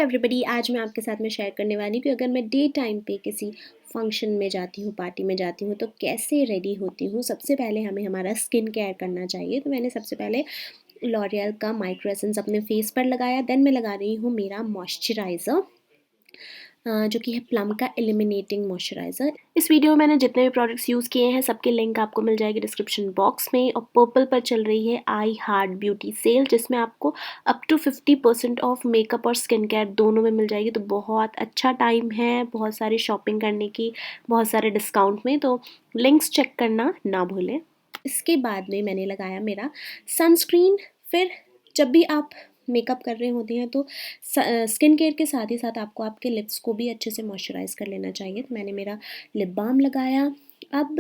Everybody, आज मैं आपके साथ में शेयर करने वाली हूँ कि अगर मैं डे टाइम पे किसी फंक्शन में जाती हूँ, पार्टी में जाती हूँ तो कैसे रेडी होती हूँ। सबसे पहले हमें हमारा स्किन केयर करना चाहिए। तो मैंने सबसे पहले लॉरियल का माइक्रो एसेंस अपने फेस पर लगाया। देन मैं लगा रही हूँ मेरा मॉइस्चराइज़र जो कि है प्लम का एलिमिनेटिंग मॉइस्चराइज़र। इस वीडियो में मैंने जितने भी प्रोडक्ट्स यूज़ किए हैं सबके लिंक आपको मिल जाएगी डिस्क्रिप्शन बॉक्स में। और पर्पल पर चल रही है आई हार्ट ब्यूटी सेल, जिसमें आपको अप टू 50% ऑफ मेकअप और स्किन केयर दोनों में मिल जाएगी। तो बहुत अच्छा टाइम है बहुत सारी शॉपिंग करने की, बहुत सारे डिस्काउंट में, तो लिंक्स चेक करना ना भूलें। इसके बाद में मैंने लगाया मेरा सनस्क्रीन। फिर जब भी आप मेकअप कर रहे होते हैं तो स्किन केयर के साथ ही साथ आपको आपके लिप्स को भी अच्छे से मॉइस्चराइज़ कर लेना चाहिए। तो मैंने मेरा लिप बाम लगाया। अब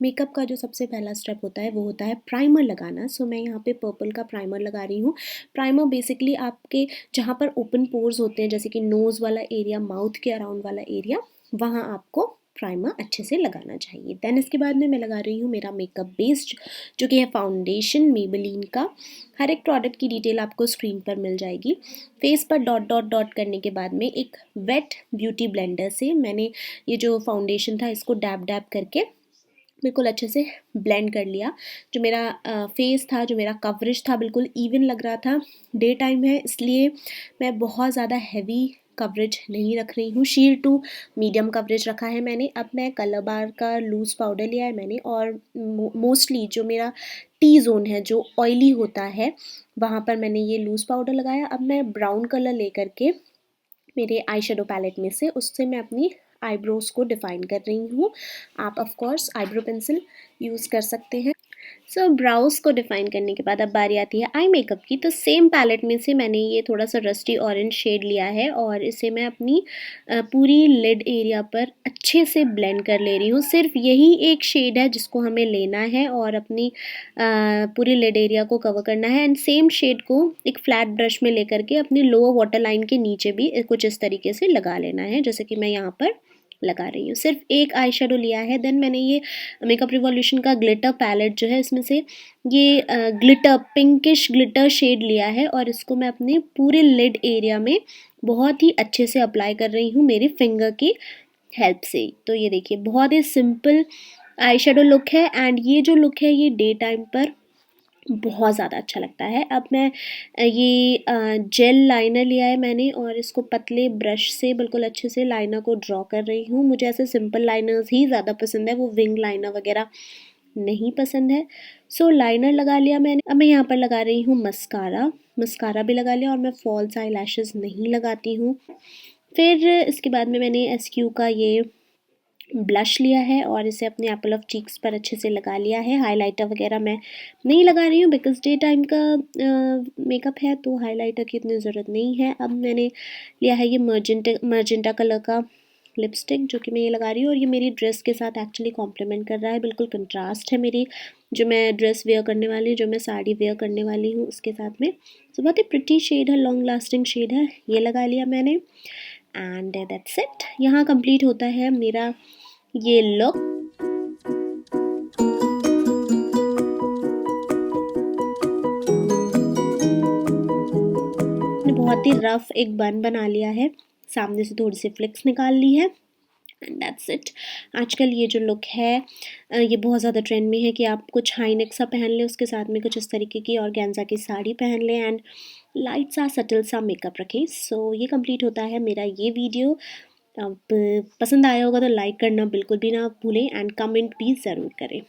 मेकअप का जो सबसे पहला स्टेप होता है वो होता है प्राइमर लगाना। सो मैं यहाँ पे पर्पल का प्राइमर लगा रही हूँ। प्राइमर बेसिकली आपके जहाँ पर ओपन पोर्स होते हैं, जैसे कि नोज़ वाला एरिया, माउथ के अराउंड वाला एरिया, वहाँ आपको प्राइमर अच्छे से लगाना चाहिए। देन इसके बाद में मैं लगा रही हूँ मेरा मेकअप बेस्ड जो कि है फाउंडेशन मेबेलिन का। हर एक प्रोडक्ट की डिटेल आपको स्क्रीन पर मिल जाएगी। फेस पर डॉट डॉट डॉट करने के बाद में एक वेट ब्यूटी ब्लेंडर से मैंने ये जो फाउंडेशन था इसको डैब डैब करके बिल्कुल अच्छे से ब्लेंड कर लिया। जो मेरा फेस था, जो मेरा कवरेज था, बिल्कुल इवन लग रहा था। डे टाइम है इसलिए मैं बहुत ज़्यादा हैवी कवरेज नहीं रख रही हूँ। शील्ड टू मीडियम कवरेज रखा है मैंने। अब मैं कलर बार का लूज़ पाउडर लिया है मैंने, और मोस्टली जो मेरा टी जोन है, जो ऑयली होता है, वहाँ पर मैंने ये लूज़ पाउडर लगाया। अब मैं ब्राउन कलर लेकर के मेरे आई शेडो पैलेट में से उससे मैं अपनी आईब्रोज़ को डिफ़ाइन कर रही हूँ। आप of course eyebrow pencil use कर सकते हैं। सो ब्राउज को डिफ़ाइन करने के बाद अब बारी आती है आई मेकअप की। तो सेम पैलेट में से मैंने ये थोड़ा सा रस्टी ऑरेंज शेड लिया है और इसे मैं अपनी पूरी लिड एरिया पर अच्छे से ब्लेंड कर ले रही हूँ। सिर्फ यही एक शेड है जिसको हमें लेना है और अपनी पूरी लिड एरिया को कवर करना है। एंड सेम शेड को एक फ्लैट ब्रश में लेकर के अपनी लोअर वाटर लाइन के नीचे भी कुछ इस तरीके से लगा लेना है, जैसे कि मैं यहाँ पर लगा रही हूँ। सिर्फ एक आई शेडो लिया है। देन मैंने ये मेकअप रिवॉल्यूशन का ग्लिटर पैलेट जो है, इसमें से ये ग्लिटर पिंकिश ग्लिटर शेड लिया है और इसको मैं अपने पूरे लिड एरिया में बहुत ही अच्छे से अप्लाई कर रही हूँ मेरी फिंगर की हेल्प से। तो ये देखिए बहुत ही सिंपल आई शेडो लुक है। एंड ये जो लुक है ये डे टाइम पर बहुत ज़्यादा अच्छा लगता है। अब मैं ये जेल लाइनर लिया है मैंने और इसको पतले ब्रश से बिल्कुल अच्छे से लाइनर को ड्रॉ कर रही हूँ। मुझे ऐसे सिंपल लाइनर्स ही ज़्यादा पसंद है, वो विंग लाइनर वगैरह नहीं पसंद है। सो लाइनर लगा लिया मैंने। अब मैं यहाँ पर लगा रही हूँ मस्कारा। मस्कारा भी लगा लिया और मैं फॉल्स आई लैशेज़ नहीं लगाती हूँ। फिर इसके बाद में मैंने SQ का ये ब्लश लिया है और इसे अपने एप्पल ऑफ चीक्स पर अच्छे से लगा लिया है। हाइलाइटर वगैरह मैं नहीं लगा रही हूँ बिकॉज डे टाइम का मेकअप है तो हाइलाइटर की इतनी ज़रूरत नहीं है। अब मैंने लिया है ये मर्जेंटा कलर का लिपस्टिक जो कि मैं ये लगा रही हूँ और ये मेरी ड्रेस के साथ एक्चुअली कॉम्प्लीमेंट कर रहा है। बिल्कुल कंट्रास्ट है मेरी जो मैं ड्रेस वेयर करने वाली हूँ, जो मैं साड़ी वेयर करने वाली हूँ उसके साथ में। तो बहुत ही प्रिटी शेड है, लॉन्ग लास्टिंग शेड है। ये लगा लिया मैंने एंड दैट्स इट। यहाँ कंप्लीट होता है मेरा ये लुक। बहुत ही रफ एक बन बना लिया है, सामने से थोड़ी सी फ्लिक्स निकाल ली है एंड दैट्स इट। आजकल ये जो लुक है ये बहुत ज़्यादा ट्रेंड में है कि आप कुछ हाई नेक सा पहन लें, उसके साथ में कुछ इस तरीके की ऑर्गेन्जा की साड़ी पहन लें एंड लाइट सा सटल सा मेकअप रखें। सो ये कंप्लीट होता है मेरा ये वीडियो। अब पसंद आया होगा तो लाइक करना बिल्कुल भी ना भूलें एंड कमेंट भी ज़रूर करें।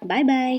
Bye bye.